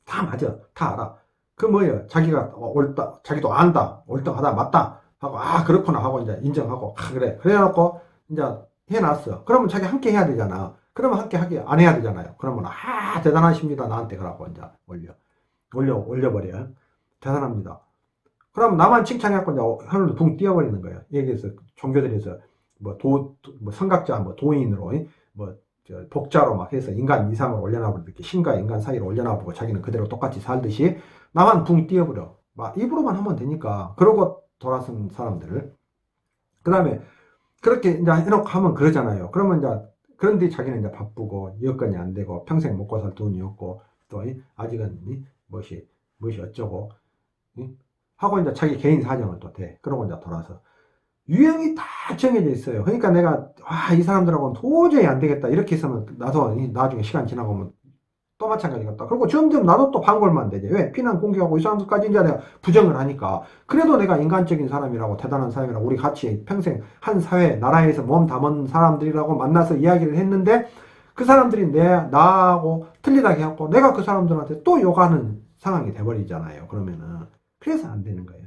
다 맞아. 다 알아. 그 뭐예요? 자기가 옳다, 자기도 안다, 옳다하다, 맞다 하고 그렇구나 하고 이제 인정하고 그래. 그래놓고 이제 해놨어. 그러면 자기 함께 해야 되잖아. 그러면 함께 하기 안 해야 되잖아요. 그러면 대단하십니다 나한테 그러고 이제 올려버려. 대단합니다. 그럼 나만 칭찬해갖고 이제 하늘로 붕 뛰어버리는 거예요. 여기에서 종교들에서 뭐 성각자, 뭐 도인으로, 뭐 복자로 막 해서 인간 이상으로 올려놔버리고 이렇게 신과 인간 사이로 올려놔버리고 자기는 그대로 똑같이 살듯이 나만 붕 뛰어버려. 막 입으로만 하면 되니까. 그러고 돌아선 사람들을. 그 다음에 그렇게 이제 해놓고 하면 그러잖아요. 그러면 이제 그런데 자기는 이제 바쁘고 여건이 안 되고 평생 먹고 살 돈이 없고 또 아직은 무엇이 어쩌고 하고 이제 자기 개인 사정을 또 대. 그러고 이제 돌아서 유형이 다 정해져 있어요. 그러니까 내가 이 사람들하고는 도저히 안 되겠다 이렇게 해서는 나도 나중에 시간 지나고 보면 또 마찬가지겠다. 그리고 점점 나도 또 반골만 되지. 왜? 피난 공격하고 이 사람들까지 이제 내가 부정을 하니까. 그래도 내가 인간적인 사람이라고 대단한 사람이라고 우리 같이 평생 한 사회 나라에서 몸 담은 사람들이라고 만나서 이야기를 했는데 그 사람들이 나하고 틀리다고 해갖고 내가 그 사람들한테 또 욕하는 상황이 돼버리잖아요. 그러면은 그래서 안 되는 거예요.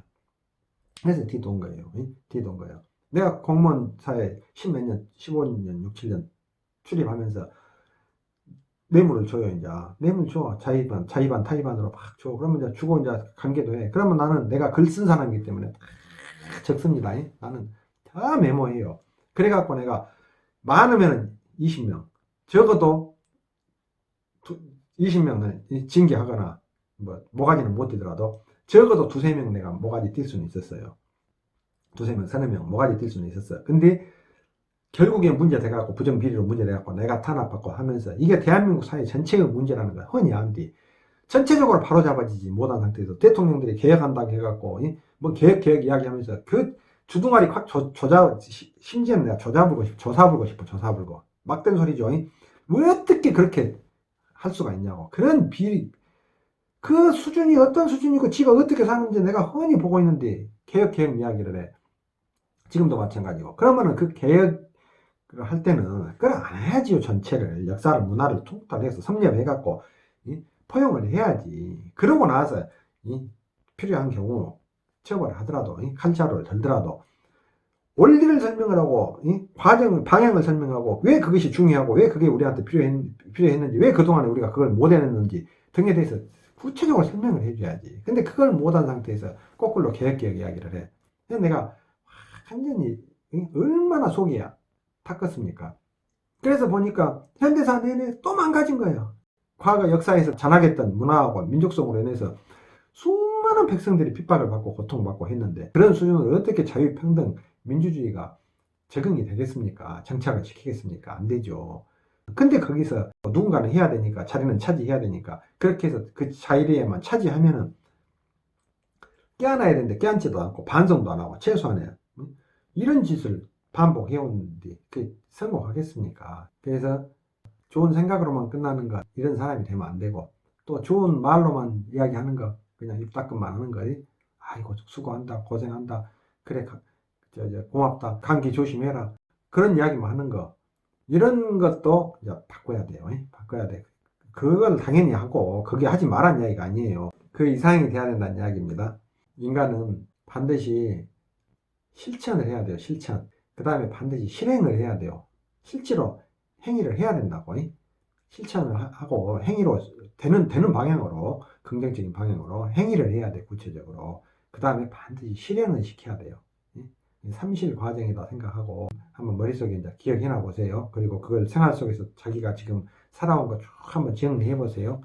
그래서 뒤도 온 거예요. 뒤도 온 거예요. 내가 공무원 사회 10몇 년, 15년, 6, 7년 출입하면서 뇌물을 줘요, 이제. 뇌물 줘. 자의반, 타의반으로 막 줘. 그러면 이제 주고 이제 관계도 해. 그러면 나는 내가 글 쓴 사람이기 때문에 다 적습니다. 나는 다 메모해요. 그래갖고 내가 많으면 20명, 적어도 20명을 징계하거나, 모가지는 못 뛰더라도 적어도 두세 명 내가 모가지 뛸 수는 있었어요. 두세 명, 서너 명 모가지 뛸 수는 있었어요. 근데 결국에 문제 돼갖고 부정비리로 문제 돼갖고 내가 탄압받고 하면서 이게 대한민국 사회 전체의 문제라는 거야. 흔히 안 돼. 전체적으로 바로 잡아지지 못한 상태에서 대통령들이 개혁한다고 해갖고 뭐 개혁 이야기하면서 그 주둥아리 콱 심지어는 내가 조사불고 싶어. 막된 소리죠. 왜 어떻게 그렇게 할 수가 있냐고. 그런 비리 그 수준이 어떤 수준이고 지가 어떻게 사는지 내가 흔히 보고 있는데 개혁 이야기를 해. 지금도 마찬가지고. 그러면은 그 개혁 할 때는 그걸 안 해야지요. 전체를 역사를 문화를 통달해서 섭렵해갖고 포용을 해야지. 그러고 나서 필요한 경우 처벌을 하더라도 칼자루를 들더라도 원리를 설명을 하고 방향을 설명하고 왜 그것이 중요하고 왜 그게 우리한테 필요했는지 왜 그동안에 우리가 그걸 못 해냈는지 등에 대해서 구체적으로 설명을 해줘야지. 근데 그걸 못한 상태에서 거꾸로 개혁 이야기를 해. 그래서 내가 완전히 얼마나 속이야 탔겠습니까? 그래서 보니까 현대사 내내 또 망가진 거예요. 과거 역사에서 잔악했던 문화하고 민족성으로 인해서 수많은 백성들이 핍박을 받고 고통받고 했는데 그런 수준으로 어떻게 자유평등 민주주의가 적응이 되겠습니까? 정착을 시키겠습니까? 안 되죠. 근데 거기서 누군가는 해야 되니까 자리는 차지해야 되니까 그렇게 해서 그 자리에만 차지하면은 껴안아야 되는데 껴안지도 않고 반성도 안 하고 최소한에 이런 짓을 반복해오는데 그 성공하겠습니까? 그래서 좋은 생각으로만 끝나는 거 이런 사람이 되면 안 되고 또 좋은 말로만 이야기하는 거 그냥 입 닦음만 하는 거 아이고 수고한다 고생한다 그래 고맙다 감기 조심해라 그런 이야기만 하는 거 이런 것도 이제 바꿔야 돼요. 바꿔야 돼. 그걸 당연히 하고 그게 하지 말란 이야기가 아니에요. 그 이상이 돼야 된다는 이야기입니다. 인간은 반드시 실천을 해야 돼요. 실천. 그 다음에 반드시 실행을 해야 돼요. 실제로 행위를 해야 된다고. 실천을 하고 행위로 되는 방향으로 긍정적인 방향으로 행위를 해야 돼. 구체적으로. 그 다음에 반드시 실행을 시켜야 돼요. 삼실 과정이다 생각하고 한번 머릿속에 이제 기억해놔 보세요. 그리고 그걸 생활 속에서 자기가 지금 살아온 거 쭉 한번 정리해 보세요.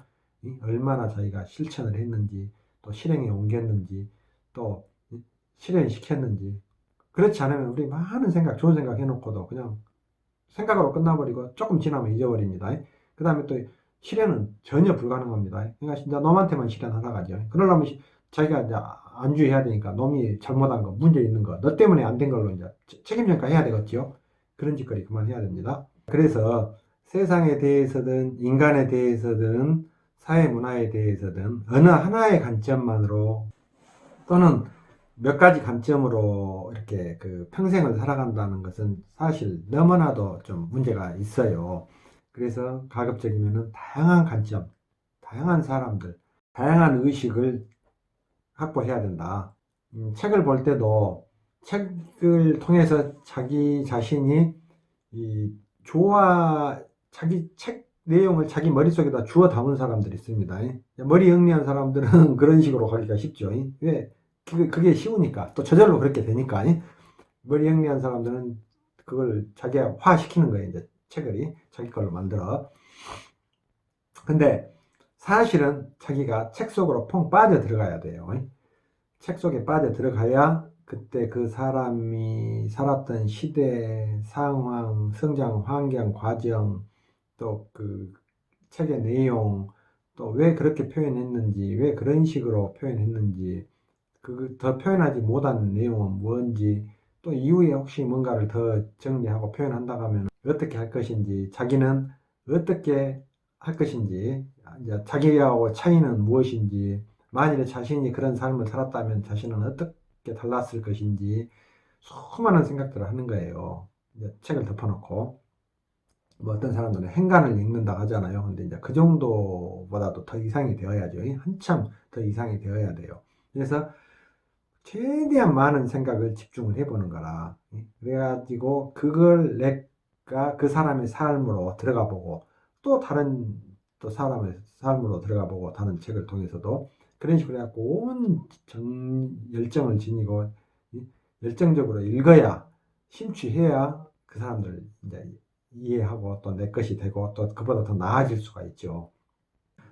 얼마나 자기가 실천을 했는지 또 실행에 옮겼는지 또 실현시켰는지 그렇지 않으면 우리 많은 생각 좋은 생각 해놓고도 그냥 생각으로 끝나버리고 조금 지나면 잊어버립니다. 그 다음에 또 실현은 전혀 불가능합니다. 그러니까 진짜 놈한테만 실현하다가죠. 그러려면 자기가 이제 안주해야 되니까 놈이 잘못한 거, 문제 있는 거, 너 때문에 안 된 걸로 이제 책임전가 해야 되겠죠. 그런 짓거리 그만해야 됩니다. 그래서 세상에 대해서든 인간에 대해서든 사회 문화에 대해서든 어느 하나의 관점만으로 또는 몇 가지 관점으로 이렇게 그 평생을 살아간다는 것은 사실 너무나도 좀 문제가 있어요. 그래서 가급적이면은 다양한 관점, 다양한 사람들, 다양한 의식을 확보해야 된다. 책을 볼 때도 책을 통해서 자기 자신이 이 자기 책 내용을 자기 머릿속에다 주워 담은 사람들이 있습니다. 머리 영리한 사람들은 그런 식으로 가기가 쉽죠. 왜? 그게 쉬우니까. 또 저절로 그렇게 되니까. 머리 영리한 사람들은 그걸 자기화시키는 거예요. 이제 책을 자기 걸로 만들어. 근데 사실은 자기가 책 속으로 펑 빠져 들어가야 돼요. 책 속에 빠져 들어가야 그때 그 사람이 살았던 시대, 상황, 성장, 환경, 과정, 또 그 책의 내용, 또 왜 그렇게 표현했는지, 왜 그런 식으로 표현했는지, 더 표현하지 못한 내용은 뭔지, 또 이후에 혹시 뭔가를 더 정리하고 표현한다고 하면 어떻게 할 것인지, 자기는 어떻게 할 것인지, 이제 자기하고 차이는 무엇인지, 만일에 자신이 그런 삶을 살았다면 자신은 어떻게 달랐을 것인지, 수많은 생각들을 하는 거예요. 이제 책을 덮어놓고. 뭐 어떤 사람들은 행간을 읽는다 하잖아요. 근데 이제 그 정도보다도 더 이상이 되어야죠. 한참 더 이상이 되어야 돼요. 그래서 최대한 많은 생각을 집중을 해보는 거라. 그래가지고 그걸 내가 그 사람의 삶으로 들어가 보고 또 다른 또 사람의 삶으로 들어가 보고 다른 책을 통해서도 그런 식으로 해갖고 온 열정을 지니고 열정적으로 읽어야 심취해야 그 사람들 이제 이해하고 또 내 것이 되고 또 그보다 더 나아질 수가 있죠.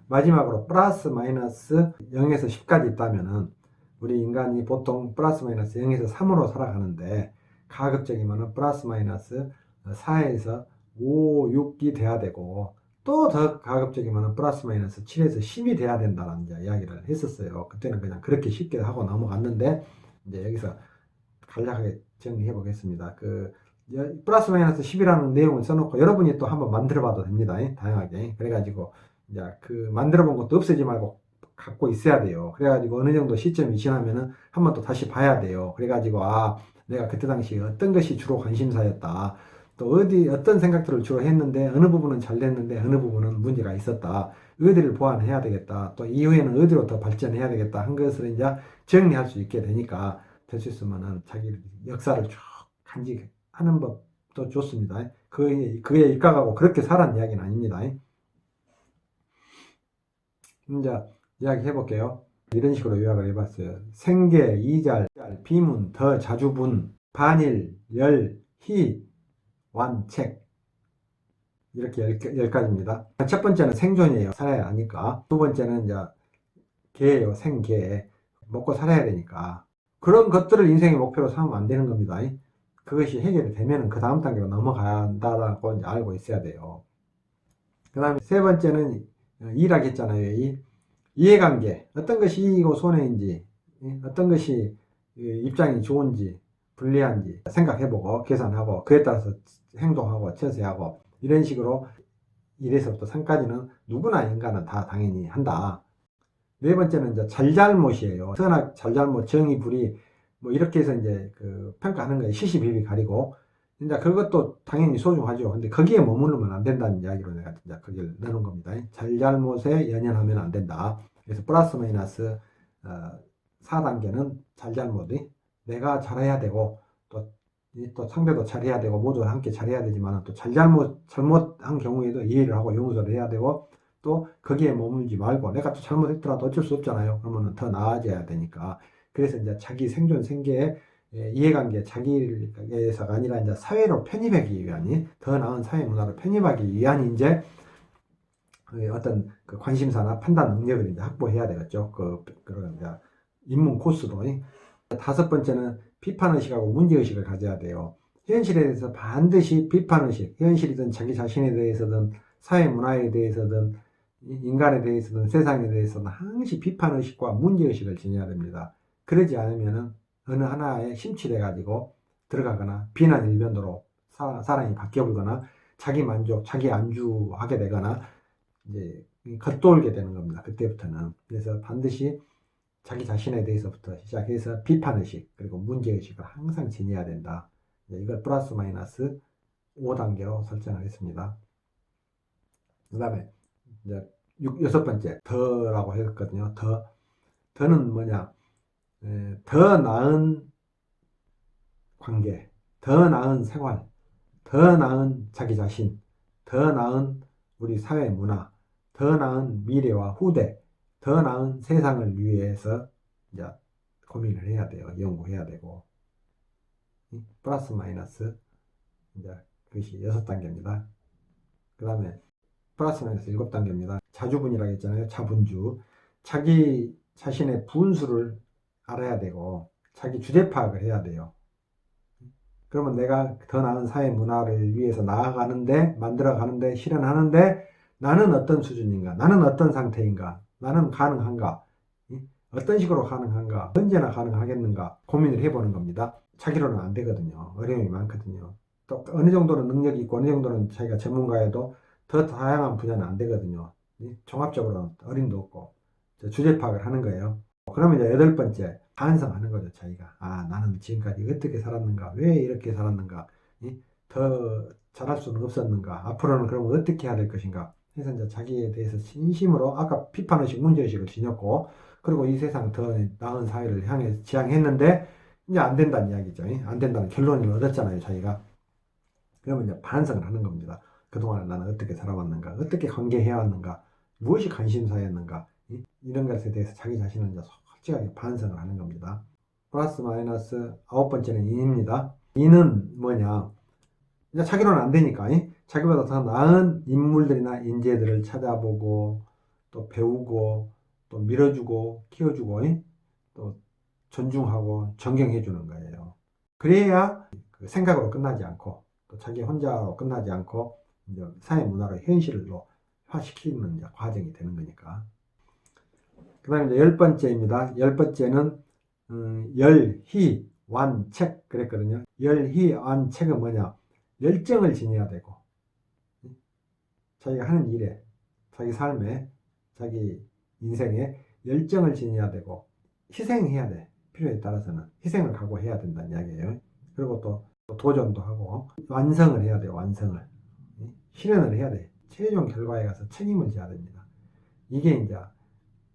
마지막으로 플러스 마이너스 0에서 10까지 있다면은 우리 인간이 보통 플러스 마이너스 0에서 3으로 살아가는데 가급적이면 플러스 마이너스 4에서 5, 6이 돼야 되고 또 더 가급적이면 플러스 마이너스 7에서 10이 돼야 된다는 이야기를 했었어요. 그때는 그냥 그렇게 쉽게 하고 넘어갔는데 이제 여기서 간략하게 정리해 보겠습니다. 플러스 마이너스 10이라는 내용을 써놓고 여러분이 또 한번 만들어 봐도 됩니다. 다양하게. 그래가지고 이제 그 만들어 본 것도 없애지 말고 갖고 있어야 돼요. 그래가지고 어느 정도 시점이 지나면은 한번 또 다시 봐야 돼요. 그래가지고 내가 그때 당시 어떤 것이 주로 관심사였다. 또 어떤 생각들을 주로 했는데 어느 부분은 잘 됐는데 어느 부분은 문제가 있었다. 어디를 보완해야 되겠다. 또 이후에는 어디로 더 발전해야 되겠다. 한 것을 이제 정리할 수 있게 되니까 될 수 있으면은 자기 역사를 쭉 간직하는 법도 좋습니다. 그에 입각하고 그렇게 살았는 이야기는 아닙니다. 이제 이야기 해볼게요. 이런 식으로 요약을 해봤어요. 생계, 이잘, 비문, 더, 자주분, 반일, 열, 희, 완, 책. 이렇게 열 가지입니다. 첫 번째는 생존이에요. 살아야 하니까. 두 번째는 이제 개예요. 생계. 먹고 살아야 되니까. 그런 것들을 인생의 목표로 삼으면 안 되는 겁니다. 그것이 해결이 되면 그 다음 단계로 넘어간다고 이제 알고 있어야 돼요. 그 다음에 세 번째는 이라고 했잖아요. 이해관계. 어떤 것이 이익이고 손해인지, 어떤 것이 입장이 좋은지, 불리한지 생각해보고 계산하고 그에 따라서 행동하고 처세하고 이런 식으로 1에서부터 3까지는 누구나 인간은 다 당연히 한다. 네 번째는 이제 잘잘못이에요. 선악, 잘잘못, 정의, 불의 뭐 이렇게 해서 이제 평가하는 거예요. 시시비비 가리고. 이제 그것도 당연히 소중하죠. 근데 거기에 머무르면 안 된다는 이야기로 내가 이제 거기를 넣는 겁니다. 잘잘못에 연연하면 안 된다. 그래서 플러스 마이너스 4단계는 잘잘못이 내가 잘해야 되고 또 상대도 잘해야 되고 모두 함께 잘해야 되지만 또 잘못한 경우에도 이해를 하고 용서를 해야 되고 또 거기에 머물지 말고 내가 또 잘못했더라도 어쩔 수 없잖아요. 그러면 더 나아져야 되니까. 그래서 이제 자기 생존 생계에 이해관계 자기에서가 아니라 이제 사회로 편입하기 위한 더 나은 사회 문화로 편입하기 위한 이제 어떤 그 관심사나 판단 능력을 이제 확보해야 되겠죠. 그런 이제 입문 코스로. 다섯 번째는 비판의식하고 문제의식을 가져야 돼요. 현실에 대해서 반드시 비판의식, 현실이든 자기 자신에 대해서든 사회 문화에 대해서든 인간에 대해서든 세상에 대해서든 항시 비판의식과 문제의식을 지녀야 됩니다. 그러지 않으면 어느 하나에 심취돼 가지고 들어가거나 비난 일변도로 사람이 바뀌어버리거나 자기 만족, 자기 안주하게 되거나 이제 겉돌게 되는 겁니다. 그때부터는. 그래서 반드시 자기 자신에 대해서부터 시작해서 비판의식, 그리고 문제의식을 항상 지녀야 된다. 이걸 플러스 마이너스 5단계로 설정하겠습니다. 그 다음에 이제 여섯 번째, 더라고 했거든요. 더는 뭐냐? 더 나은 관계, 더 나은 생활, 더 나은 자기 자신, 더 나은 우리 사회 문화, 더 나은 미래와 후대, 더 나은 세상을 위해서 이제 고민을 해야 돼요. 연구해야 되고. 플러스 마이너스 이제 그것이 6단계입니다. 그 다음에 플러스 마이너스 7단계입니다. 자주분이라고 했잖아요. 자분주. 자기 자신의 분수를 알아야 되고 자기 주제 파악을 해야 돼요. 그러면 내가 더 나은 사회 문화를 위해서 나아가는데, 만들어가는데, 실현하는데 나는 어떤 수준인가? 나는 어떤 상태인가? 나는 가능한가? 어떤 식으로 가능한가? 언제나 가능하겠는가? 고민을 해보는 겁니다. 자기로는 안 되거든요. 어려움이 많거든요. 또 어느 정도는 능력이 있고 어느 정도는 자기가 전문가여도 더 다양한 분야는 안 되거든요. 종합적으로 어림도 없고 주제 파악을 하는 거예요. 그러면 이제 여덟 번째, 반성하는 거죠. 자기가 나는 지금까지 어떻게 살았는가, 왜 이렇게 살았는가, 더 잘할 수는 없었는가, 앞으로는 그러면 어떻게 해야 될 것인가 해서 이제 자기에 대해서 진심으로, 아까 비판의식, 문제의식을 지녔고, 그리고 이 세상 더 나은 사회를 향해 지향했는데 이제 안 된다는 이야기죠. 안 된다는 결론을 얻었잖아요, 자기가. 그러면 이제 반성을 하는 겁니다. 그동안 나는 어떻게 살아왔는가, 어떻게 관계해왔는가, 무엇이 관심사였는가, 이런 것에 대해서 자기 자신을 이제 솔직하게 반성을 하는 겁니다. 플러스 마이너스 아홉 번째는 인입니다. 인은 뭐냐? 이제 자기로는 안 되니까 자기보다 더 나은 인물들이나 인재들을 찾아보고 또 배우고 또 밀어주고 키워주고 또 존중하고 존경해 주는 거예요. 그래야 그 생각으로 끝나지 않고 또 자기 혼자로 끝나지 않고 이제 사회 문화로 현실로 화시키는 과정이 되는 거니까. 그 다음에 이제 열 번째입니다. 열 번째는 열희완책 그랬거든요. 열희완책은 뭐냐? 열정을 지녀야 되고 자기가 하는 일에, 자기 삶에, 자기 인생에 열정을 지녀야 되고 희생해야 돼. 필요에 따라서는 희생을 각오해야 된다는 이야기예요. 그리고 또 도전도 하고 완성을 해야 돼요. 완성을. 실현을 해야 돼. 최종 결과에 가서 책임을 져야 됩니다. 이게 이제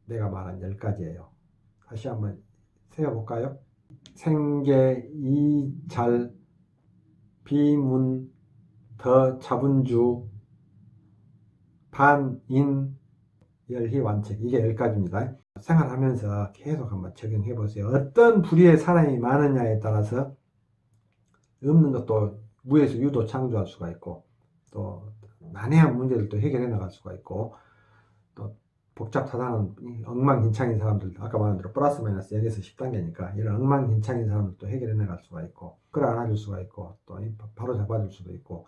내가 말한 10가지예요. 다시 한번 세어볼까요? 생계, 이잘, 비문, 더, 자분주, 반인, 열희완책. 이게 10가지입니다. 생활하면서 계속 한번 적용해 보세요. 어떤 부류의 사람이 많으냐에 따라서 없는 것도 무에서 유도 창조할 수가 있고 또 난해한 문제들도 해결해 나갈 수가 있고 또 복잡하다는 엉망진창인 사람들, 아까 말한 대로 플러스 마이너스 0에서 10단계니까 이런 엉망진창인 사람들도 해결해 나갈 수가 있고 끌어안아줄 수가 있고 또 바로 잡아줄 수도 있고,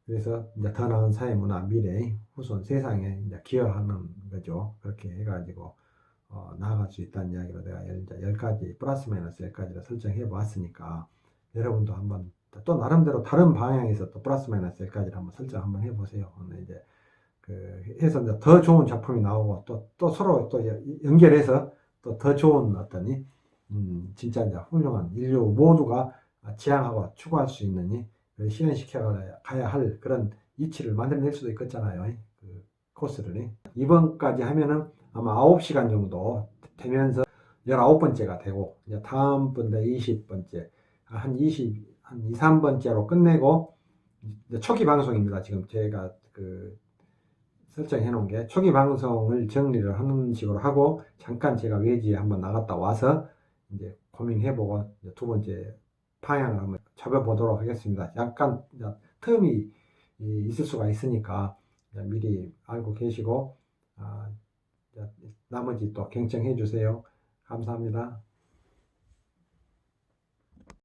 그래서 이제 더 나은 사회 문화 미래 후손 세상에 이제 기여하는 거죠. 그렇게 해가지고 나아갈 수 있다는 이야기로 내가 이제 10가지 플러스 마이너스 10가지를 설정해 보았으니까 여러분도 한번 또 나름대로 다른 방향에서 또 플러스 마이너스 10가지를 한번 설정 한번 해보세요. 이제 해서 이제 더 좋은 작품이 나오고 또 서로 또 연결해서 또 더 좋은 어떤 진짜 이제 훌륭한 인류 모두가 지향하고 추구할 수 있는 실현시켜 가야 할 그런 이치를 만들어낼 수도 있겠잖아요. 그 코스를. 이번까지 하면은 아마 9시간 정도 되면서 19번째가 되고, 이제 다음번에 20번째, 한 2, 3번째로 끝내고, 초기 방송입니다. 지금 제가 설정해 놓은 게 초기 방송을 정리를 하는 식으로 하고 잠깐 제가 외지에 한번 나갔다 와서 이제 고민해보고 두 번째 방향을 한번 잡아보도록 하겠습니다. 약간 틈이 있을 수가 있으니까 미리 알고 계시고 나머지 또 경청해 주세요. 감사합니다.